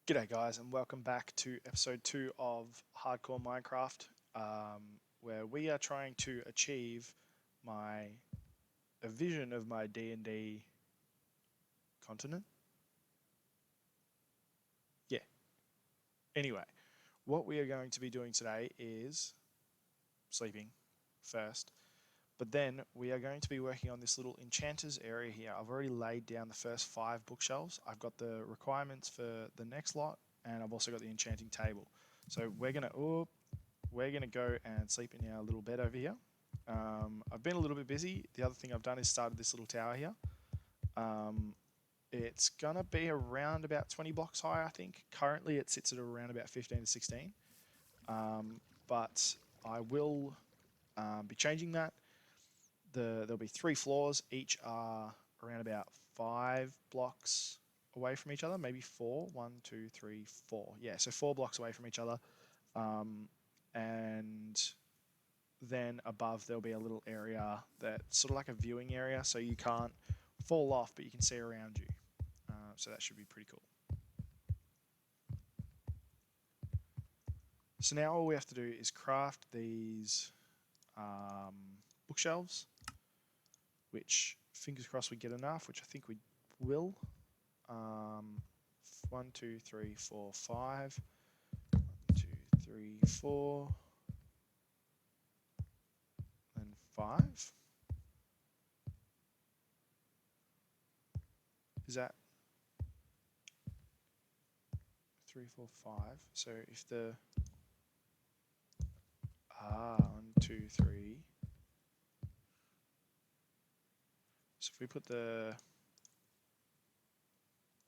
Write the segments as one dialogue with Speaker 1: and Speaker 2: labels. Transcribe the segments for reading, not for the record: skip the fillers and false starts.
Speaker 1: G'day guys and welcome back to episode 2 of Hardcore Minecraft, where we are trying to achieve my a vision of my D&D continent. Yeah. Anyway, what we are going to be doing today is sleeping first, but then we are going to be working on this little enchanters area here. I've already laid down the first 5 bookshelves. I've got the requirements for the next lot, and I've also got the enchanting table. So we're gonna go and sleep in our little bed over here. I've been a little bit busy. The other thing I've done is started this little tower here. It's gonna be around about 20 blocks high, I think. Currently it sits at around about 15 to 16. But I will be changing that. There'll be 3 floors. Each are around about 5 blocks away from each other, maybe 4. 1, 2, 3, 4. Yeah, so 4 blocks away from each other. And then above there'll be a little area that's sort of like a viewing area, so you can't fall off, but you can see around you. So that should be pretty cool. So now all we have to do is craft these bookshelves, which fingers crossed we get enough, which I think we will. 1, 2, 3, 4, 5. 1, 2, 3, 4. And 5. Is that 3, 4, 5? So if the 1, 2, 3. So if we put the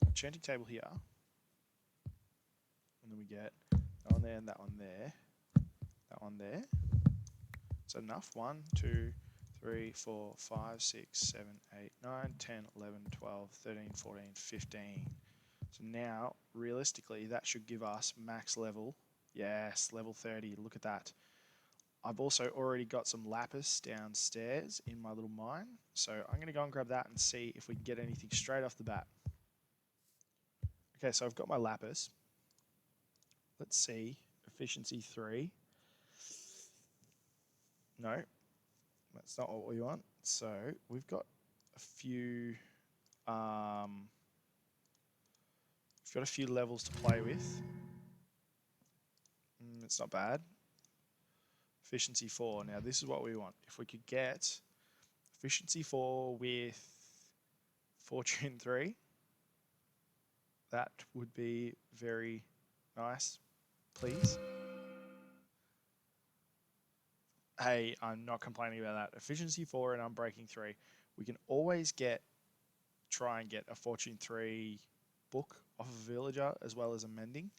Speaker 1: enchanting table here, and then we get that one there and that one there, that one there. Is that enough? 1, 2, 3, 4, 5, 6, 7, 8, 9, 10, 11, 12, 13, 14, 15. So now, realistically, that should give us max level. Yes, level 30. Look at that. I've also already got some lapis downstairs in my little mine. So I'm going to go and grab that and see if we can get anything straight off the bat. Okay, so I've got my lapis. Let's see. Efficiency 3. No, that's not what we want. So we've got a few we've got a few levels to play with. It's not bad. Efficiency 4. Now this is what we want. If we could get efficiency 4 with fortune 3, that would be very nice, please. Hey, I'm not complaining about that. Efficiency 4 and unbreaking 3. We can always try and get a fortune 3 book off a villager as well as a mending.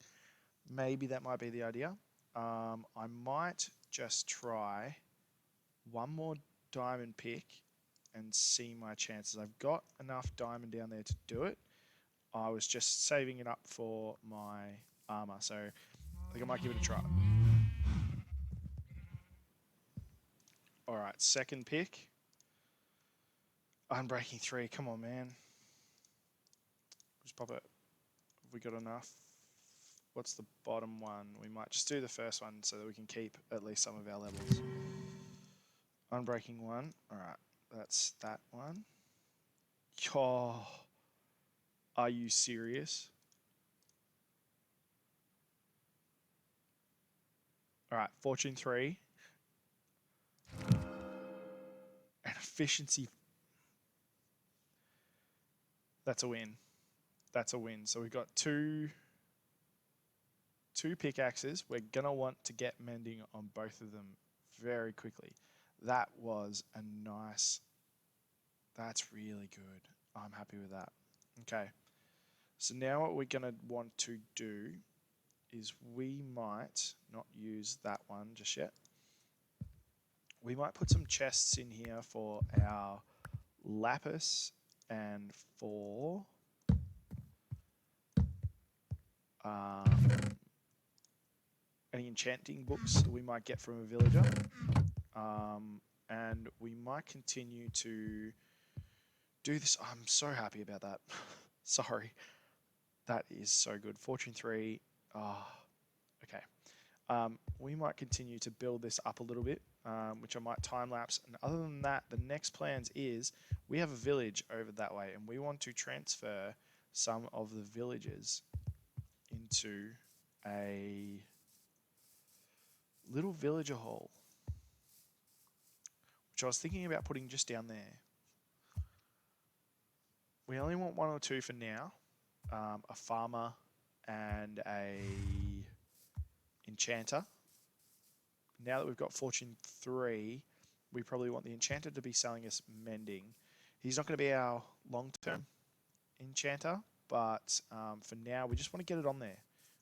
Speaker 1: Maybe that might be the idea. I might just try one more diamond pick and see my chances. I've got enough diamond down there to do it. I was just saving it up for my armor, so I think I might give it a try. Alright, second pick. Unbreaking 3, come on man. Just pop it. Have we got enough? What's the bottom one? We might just do the first one so that we can keep at least some of our levels. Unbreaking 1. Alright, that's that one. Oh, are you serious? Alright, fortune 3. And efficiency. That's a win. That's a win. So we've got two pickaxes. We're going to want to get mending on both of them very quickly. That was a nice... That's really good. I'm happy with that. Okay. So now what we're going to want to do is we might not use that one just yet. We might put some chests in here for our lapis and for any enchanting books we might get from a villager. And we might continue to do this. I'm so happy about that. Sorry. That is so good. Fortune 3. Oh, okay. We might continue to build this up a little bit, which I might time lapse. And other than that, the next plans is we have a village over that way, and we want to transfer some of the villages into a little villager hall, which I was thinking about putting just down there. We only want 1 or 2 for now, a farmer and a enchanter. Now that we've got Fortune 3, we probably want the enchanter to be selling us mending. He's not going to be our long-term enchanter, but for now, we just want to get it on there.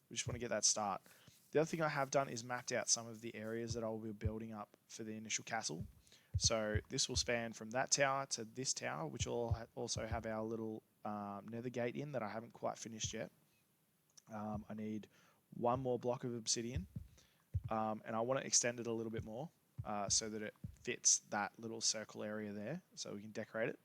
Speaker 1: We just want to get that start. The other thing I have done is mapped out some of the areas that I will be building up for the initial castle. So this will span from that tower to this tower, which will also have our little nether gate in that I haven't quite finished yet. I need 1 more block of obsidian, and I want to extend it a little bit more so that it fits that little circle area there, so we can decorate it.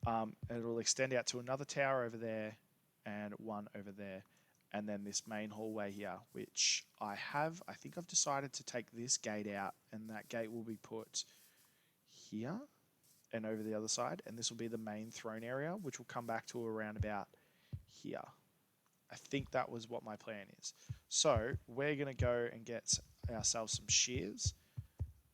Speaker 1: And it will extend out to another tower over there and 1 over there, and then this main hallway here, which I think I've decided to take this gate out, and that gate will be put here and over the other side, and this will be the main throne area, which will come back to around about here. I think that was what my plan is. So we're going to go and get ourselves some shears,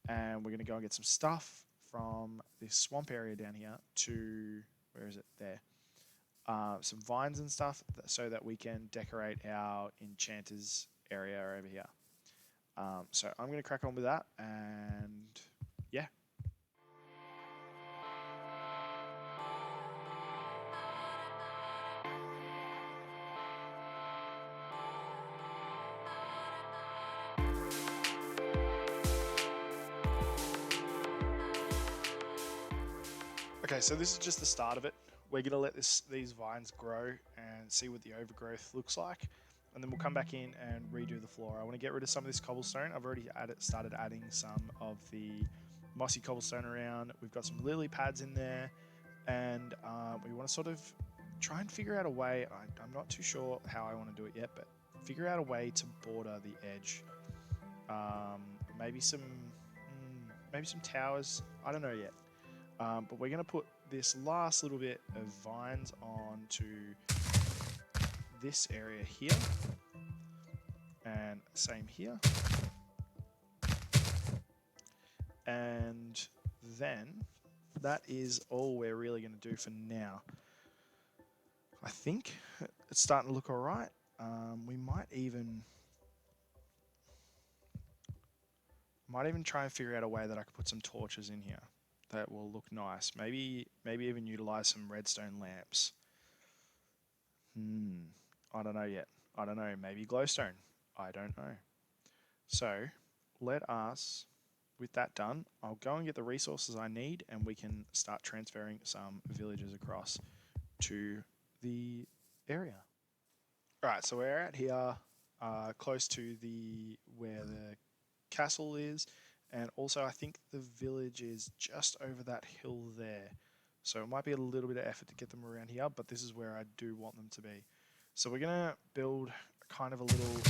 Speaker 1: and we're going to go and get some stuff from this swamp area down here to, where is it? There. Some vines and stuff so that we can decorate our enchanters area over here. So I'm going to crack on with that, and yeah. Okay, so this is just the start of it. We're going to let these vines grow and see what the overgrowth looks like. And then we'll come back in and redo the floor. I want to get rid of some of this cobblestone. I've already started adding some of the mossy cobblestone around. We've got some lily pads in there. And we want to sort of try and figure out a way. I'm not too sure how I want to do it yet, but figure out a way to border the edge. Maybe some towers. I don't know yet. But we're going to put this last little bit of vines onto this area here, and same here, and then that is all we're really going to do for now. I think it's starting to look all right. We might even try and figure out a way that I could put some torches in here that will look nice. Maybe even utilize some redstone lamps. I don't know yet. I don't know. Maybe glowstone. I don't know. So let us, with that done, I'll go and get the resources I need, and we can start transferring some villages across to the area. All right, so we're out here close to where the castle is. And also, I think the village is just over that hill there. So it might be a little bit of effort to get them around here, but this is where I do want them to be. So we're going to build kind of a little...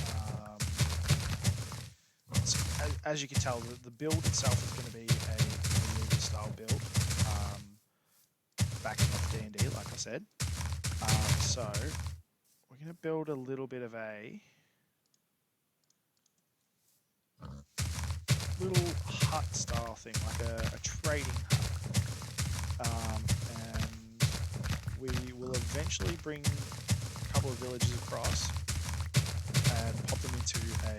Speaker 1: as you can tell, the build itself is going to be a Villager-style build. Back in D&D, like I said. So we're going to build a little bit of a... little hut style thing, like a trading hut, and we will eventually bring a couple of villages across and pop them into a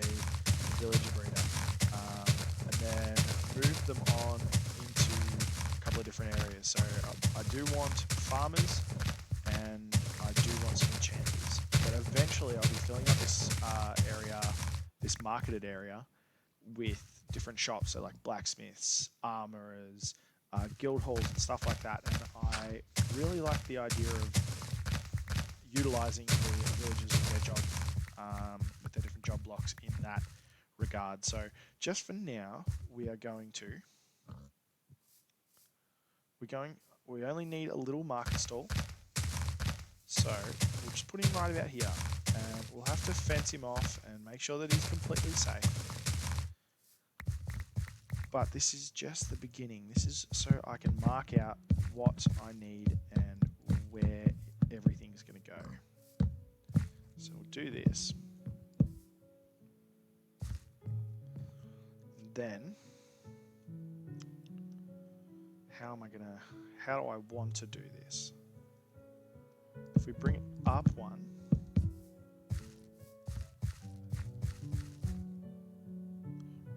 Speaker 1: villager breeder, and then move them on into a couple of different areas. So I do want farmers and I do want some enchanters, but eventually I'll be filling up this area, this marketed area, with different shops, so like blacksmiths, armorers, guild halls and stuff like that. And I really like the idea of utilizing the villagers with their job, with their different job blocks in that regard. So just for now, we only need a little market stall. So So we'll just put him right about here, and we'll have to fence him off and make sure that he's completely safe. But this is just the beginning. This is so I can mark out what I need and where everything's going to go. So we'll do this. Then, how do I want to do this? If we bring it up one,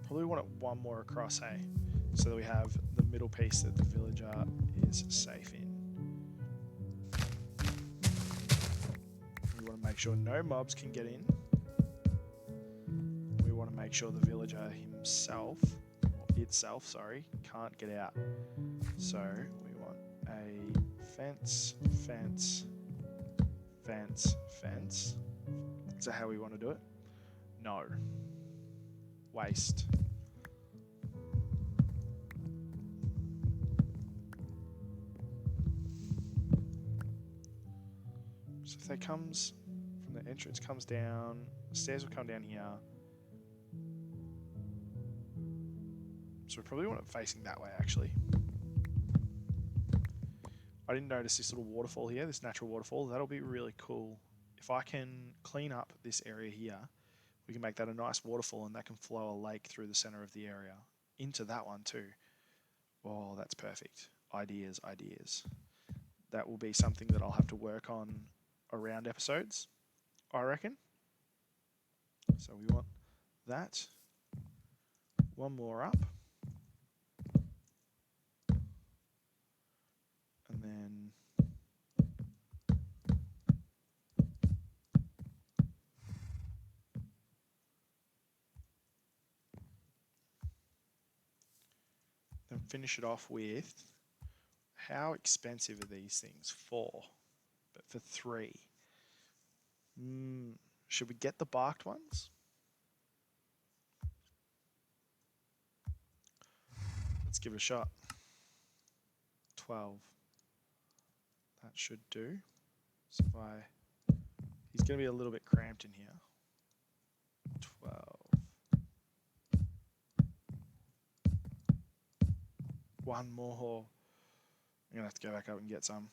Speaker 1: probably want it one more across, hey? So that we have the middle piece that the villager is safe in. We want to make sure no mobs can get in. We want to make sure the villager himself, or itself, sorry, can't get out. So we want a fence, fence, fence, fence. Is that how we want to do it? No. Waste. So if that comes from the entrance, comes down, the stairs will come down here. So we probably want it facing that way, actually. I didn't notice this little waterfall here, this natural waterfall. That'll be really cool. If I can clean up this area here, we can make that a nice waterfall, and that can flow a lake through the center of the area into that one too. Oh, that's perfect. Ideas, ideas. That will be something that I'll have to work on around episodes, I reckon. So we want that. One more up. And then finish it off with, how expensive are these things? 4, but for 3. Should we get the barked ones? Let's give it a shot. 12. That should do. So if he's going to be a little bit cramped in here. 12. One more. I'm going to have to go back up and get some.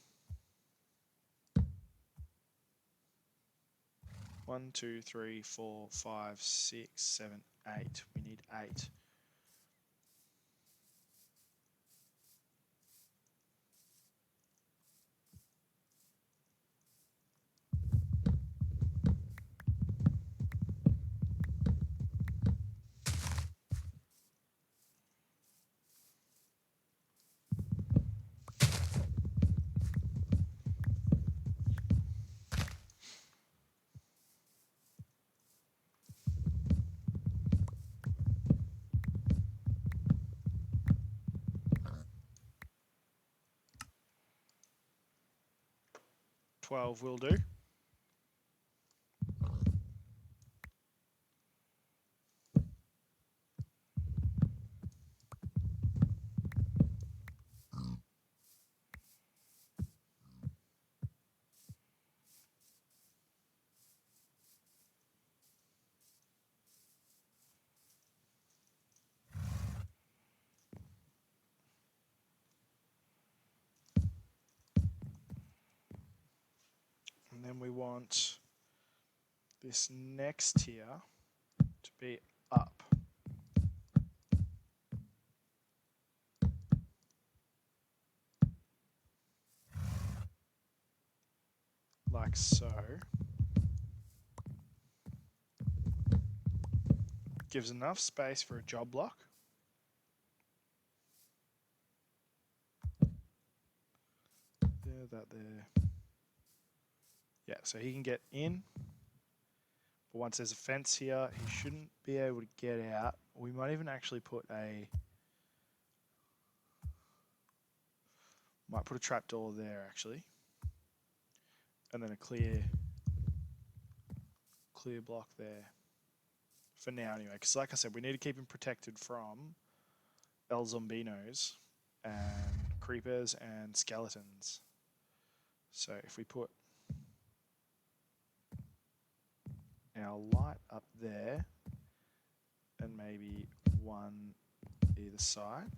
Speaker 1: 1, 2, 3, 4, 5, 6, 7, 8. We need 8. Will do. And then we want this next tier to be up. Like so. Gives enough space for a job block. There, that there. Yeah, so he can get in. But once there's a fence here, he shouldn't be able to get out. We might even actually put a trapdoor there actually. And then a clear block there. For now anyway, because like I said, we need to keep him protected from El Zombinos and creepers and skeletons. So if we put our light up there and maybe one either side.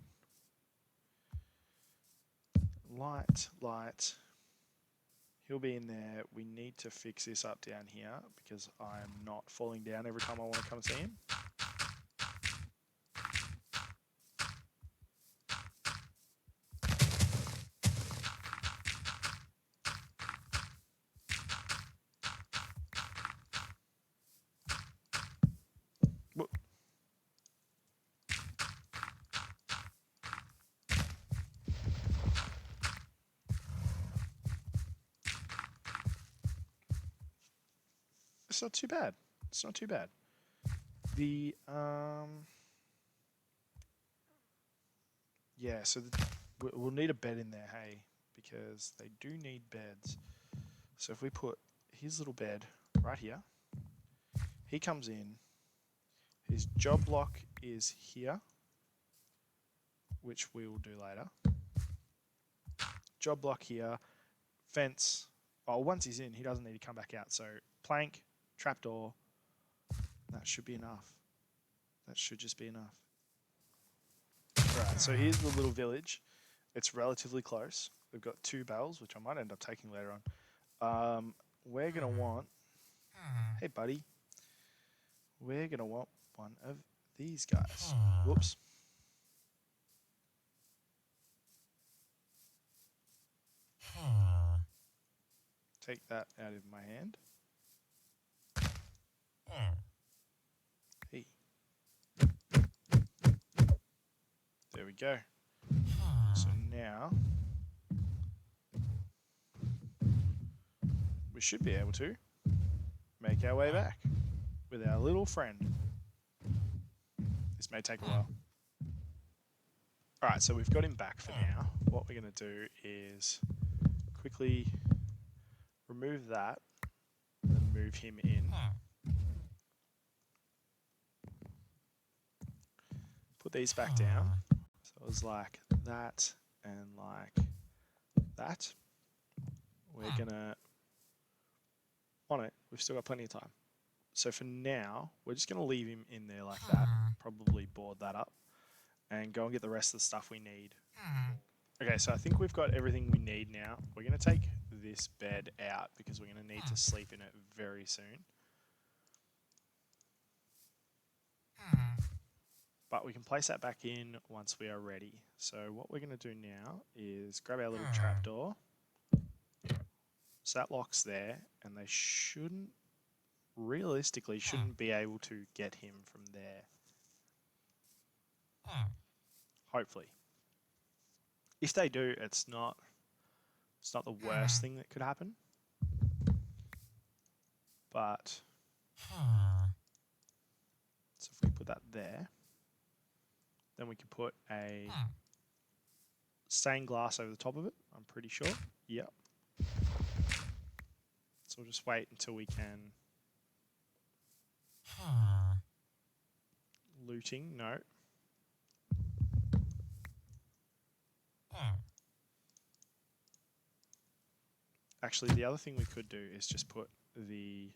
Speaker 1: Light, light. He'll be in there. We need to fix this up down here because I'm not falling down every time I want to come see him. Whoop. It's not too bad. It's not too bad. The yeah, so we'll need a bed in there, hey, because they do need beds. So if we put his little bed right here, he comes in, his job block is here, which we will do later. Job block here, fence. Oh, once he's in, he doesn't need to come back out. So plank, trapdoor, that should be enough. That should just be enough. Alright, so here's the little village. It's relatively close. We've got 2 bales, which I might end up taking later on. We're going to want... Hey, buddy. We're going to want one of these guys. Whoops. Take that out of my hand. Hey. There we go. So now we should be able to make our way back with our little friend. This may take a while. Alright, so we've got him back for now. What we're going to do is quickly remove that and then move him in. Put these back down. So it was like that and like that. We're gonna, on it, we've still got plenty of time. So for now, we're just gonna leave him in there like that, probably board that up, and go and get the rest of the stuff we need. Okay, so I think we've got everything we need now. We're gonna take this bed out because we're gonna need to sleep in it very soon. But we can place that back in once we are ready. So what we're going to do now is grab our little trapdoor. So that lock's there, and they shouldn't, realistically, shouldn't be able to get him from there. Hopefully. If they do, it's not the worst thing that could happen. But so if we put that there, then we can put a stained glass over the top of it, I'm pretty sure. Yep. So we'll just wait until we can... Looting, no. Actually, the other thing we could do is just put the...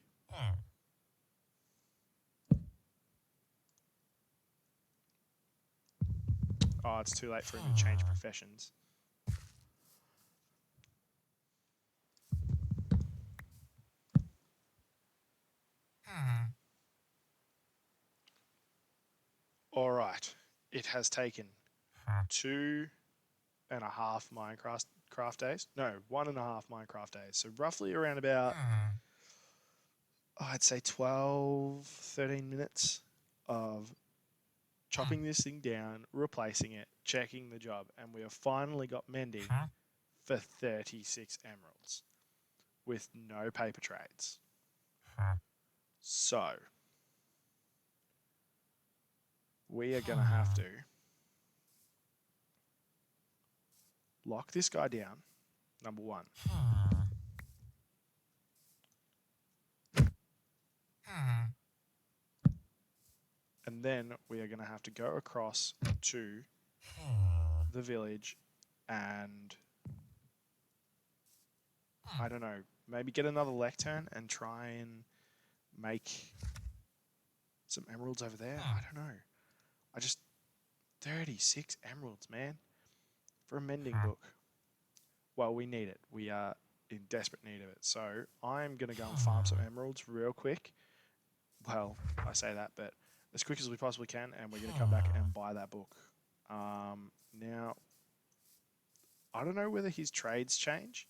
Speaker 1: Oh, it's too late for him to change professions. All right. It has taken 2.5 Minecraft days. No, 1.5 Minecraft days. So roughly around about, I'd say 12, 13 minutes of chopping this thing down, replacing it, checking the job, and we have finally got mending for 36 emeralds with no paper trades. So we are going to have to lock this guy down, number 1. And then we are going to have to go across to the village and, I don't know, maybe get another lectern and try and make some emeralds over there. I don't know. 36 emeralds, man, for a mending book. Well, we need it. We are in desperate need of it. So I'm going to go and farm some emeralds real quick. Well, I say that, but as quick as we possibly can, and we're going to come back and buy that book. Now, I don't know whether his trades change.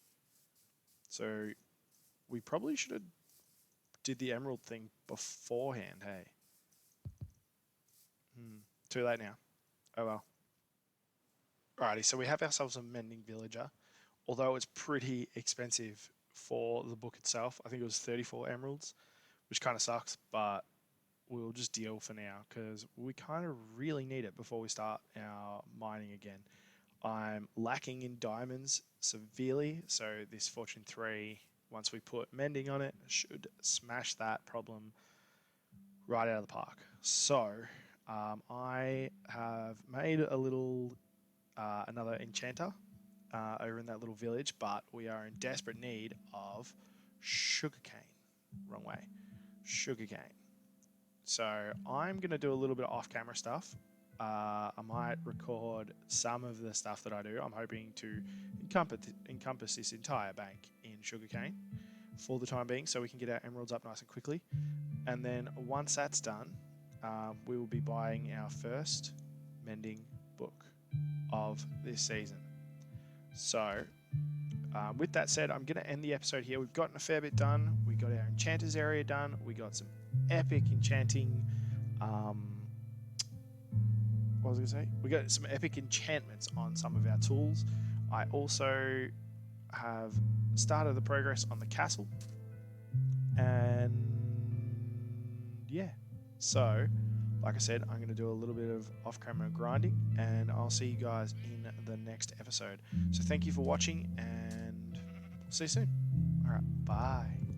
Speaker 1: So we probably should have did the emerald thing beforehand, hey? Too late now. Oh well. Alrighty, so we have ourselves a mending villager. Although it's pretty expensive for the book itself. I think it was 34 emeralds, which kind of sucks, but we'll just deal for now because we kind of really need it before we start our mining again. I'm lacking in diamonds severely, so this Fortune 3, once we put mending on it, should smash that problem right out of the park. So I have made a little another enchanter over in that little village, but we are in desperate need of sugarcane. Wrong way. Sugarcane. So I'm going to do a little bit of off-camera stuff. I might record some of the stuff that I do. I'm hoping to encompass this entire bank in sugarcane for the time being, so we can get our emeralds up nice and quickly. And then once that's done, we will be buying our first mending book of this season. So with that said, I'm going to end the episode here. We've gotten a fair bit done. We got our enchanters area done. We got some epic enchanting. What was I going to say? We got some epic enchantments on some of our tools. I also have started the progress on the castle. And yeah, so like I said, I'm going to do a little bit of off-camera grinding, and I'll see you guys in the next episode. So thank you for watching, and see you soon. All right, bye.